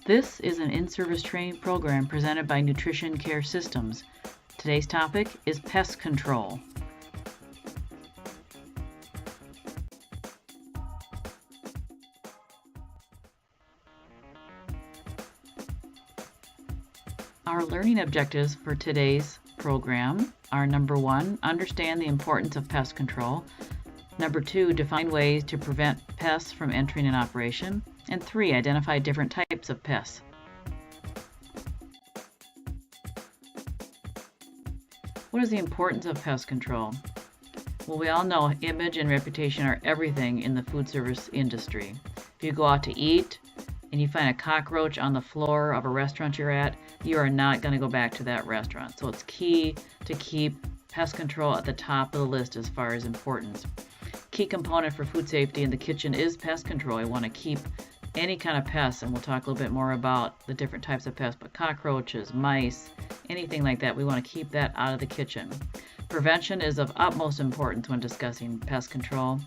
This is an in-service training program presented by Nutrition Care Systems. Today's topic is pest control. Our learning objectives for today's program are: number 1, understand the importance of pest control; number 2, define ways to prevent pests from entering an operation; and 3, identify different types of pests. What is the importance of pest control? Well, we all know image and reputation are everything in the food service industry. If you go out to eat and you find a cockroach on the floor of a restaurant you're at, you are not going to go back to that restaurant. So it's key to keep pest control at the top of the list as far as importance. Key component for food safety in the kitchen is pest control. You want to keep any kind of pests, and we'll talk a little bit more about the different types of pests, but cockroaches, mice, anything like that, we want to keep that out of the kitchen. Prevention is of utmost importance when discussing pest control,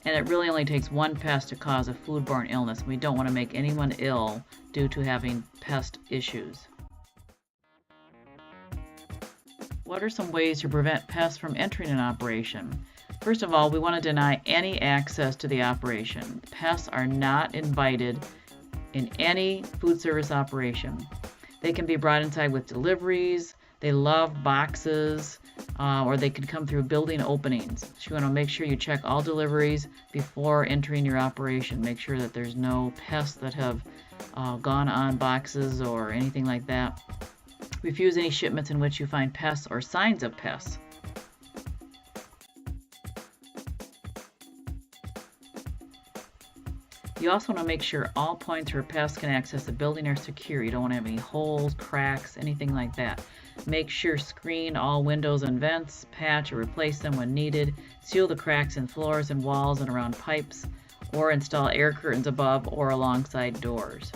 and it really only takes one pest to cause a foodborne illness. We don't want to make anyone ill due to having pest issues. What are some ways to prevent pests from entering an operation? First of all, we want to deny any access to the operation. Pests are not invited in any food service operation. They can be brought inside with deliveries. They love boxes, or they can come through building openings. So you want to make sure you check all deliveries before entering your operation. Make sure that there's no pests that have gone on boxes or anything like that. Refuse any shipments in which you find pests or signs of pests. You also want to make sure all points where pests can access the building are secure. You don't want to have any holes, cracks, anything like that. Make sure screen all windows and vents, patch or replace them when needed, seal the cracks in floors and walls and around pipes, or install air curtains above or alongside doors.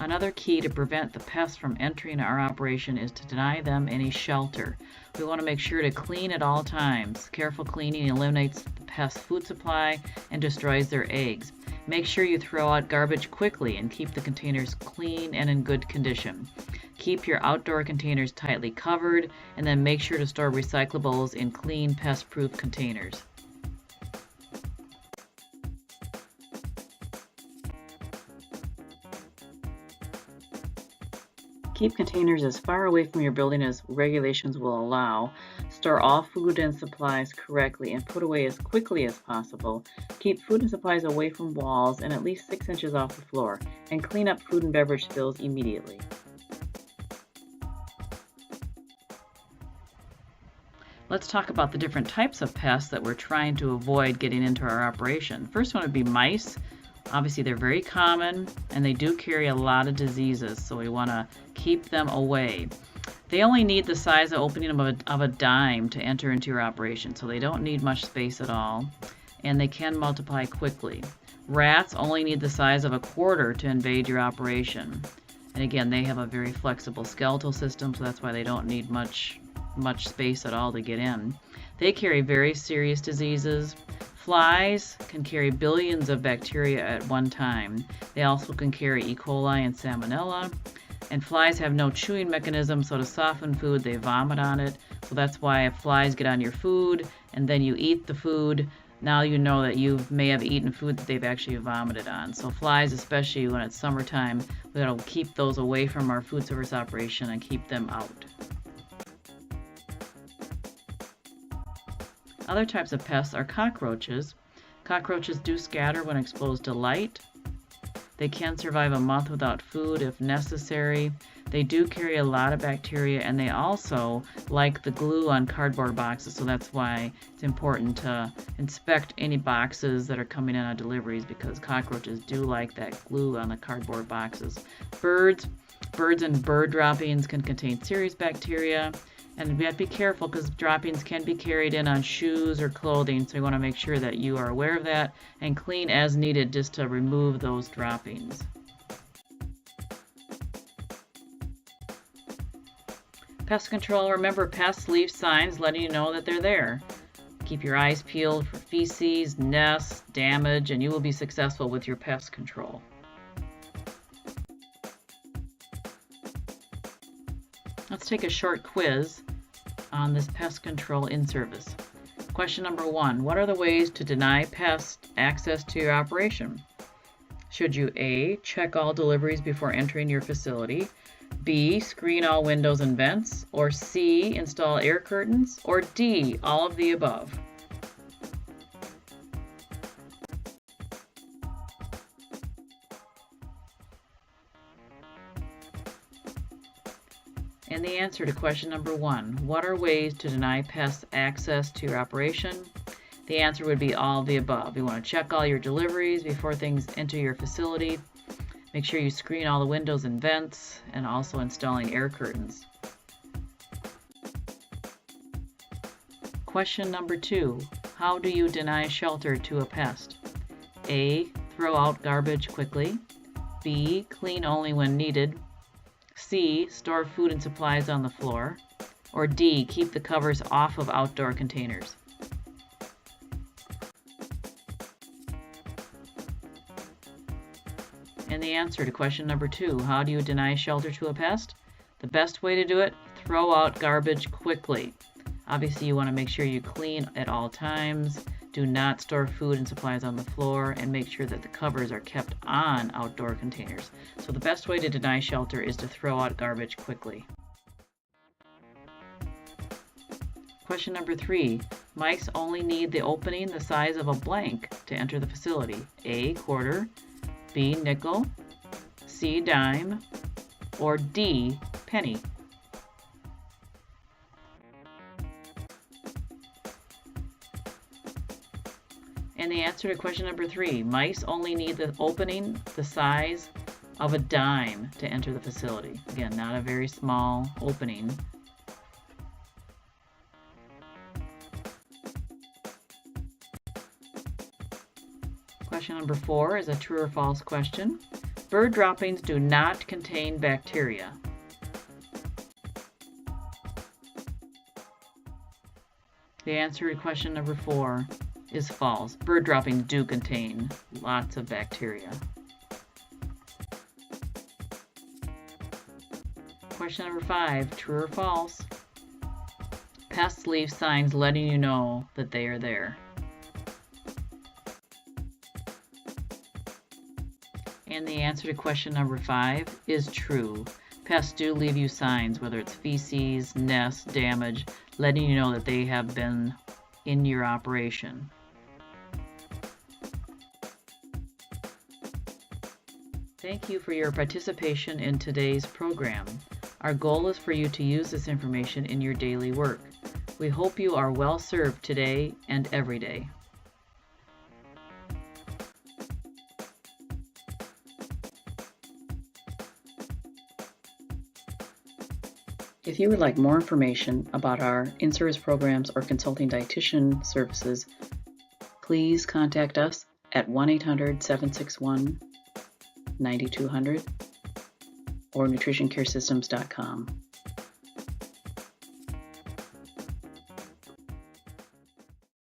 Another key to prevent the pests from entering our operation is to deny them any shelter. We want to make sure to clean at all times. Careful cleaning eliminates the pest food supply and destroys their eggs. Make sure you throw out garbage quickly and keep the containers clean and in good condition. Keep your outdoor containers tightly covered, and then make sure to store recyclables in clean, pest-proof containers. Keep containers as far away from your building as regulations will allow. Store all food and supplies correctly and put away as quickly as possible. Keep food and supplies away from walls and at least 6 inches off the floor, and clean up food and beverage spills immediately. Let's talk about the different types of pests that we're trying to avoid getting into our operation. First one would be mice. Obviously, they're very common and they do carry a lot of diseases, so we want to keep them away. They only need the size of opening of a dime to enter into your operation, so they don't need much space at all, and they can multiply quickly. Rats only need the size of a quarter to invade your operation, and again, they have a very flexible skeletal system, so that's why they don't need much space at all to get in. They carry very serious diseases. Flies can carry billions of bacteria at one time. They also can carry E. coli and salmonella. And flies have no chewing mechanism, so to soften food, they vomit on it. So that's why if flies get on your food and then you eat the food, now you know that you may have eaten food that they've actually vomited on. So flies, especially when it's summertime, we gotta keep those away from our food service operation and keep them out. Other types of pests are cockroaches. Cockroaches do scatter when exposed to light. They can survive a month without food if necessary. They do carry a lot of bacteria, and they also like the glue on cardboard boxes, so that's why it's important to inspect any boxes that are coming in on deliveries, because cockroaches do like that glue on the cardboard boxes. Birds and bird droppings can contain serious bacteria. And we have to be careful because droppings can be carried in on shoes or clothing, so you want to make sure that you are aware of that and clean as needed just to remove those droppings. Pest control, remember, pests leave signs letting you know that they're there. Keep your eyes peeled for feces, nests, damage, and you will be successful with your pest control. Let's take a short quiz on this pest control in-service. Question number 1. What are the ways to deny pests access to your operation? Should you A, check all deliveries before entering your facility, B, screen all windows and vents, or C, install air curtains, or D, all of the above? And the answer to question number 1, what are ways to deny pests access to your operation? The answer would be all of the above. You want to check all your deliveries before things enter your facility. Make sure you screen all the windows and vents, and also installing air curtains. Question number 2, how do you deny shelter to a pest? A, throw out garbage quickly. B, clean only when needed. C, store food and supplies on the floor. Or D, keep the covers off of outdoor containers. And the answer to question number 2, how do you deny shelter to a pest? The best way to do it, throw out garbage quickly. Obviously, you want to make sure you clean at all times. Do not store food and supplies on the floor, and make sure that the covers are kept on outdoor containers. So the best way to deny shelter is to throw out garbage quickly. Question number 3, mice only need the opening the size of a blank to enter the facility. A, quarter, B, nickel, C, dime, or D, penny. And the answer to question number 3, mice only need the opening the size of a dime to enter the facility. Again, not a very small opening. Question number 4 is a true or false question. Bird droppings do not contain bacteria. The answer to question number 4 is false. Bird droppings do contain lots of bacteria. Question number 5, true or false? Pests leave signs letting you know that they are there. And the answer to question number 5 is true. Pests do leave you signs, whether it's feces, nests, damage, letting you know that they have been in your operation. Thank you for your participation in today's program. Our goal is for you to use this information in your daily work. We hope you are well served today and every day. If you would like more information about our in-service programs or consulting dietitian services, please contact us at 1-800-761-9200 or nutritioncaresystems.com.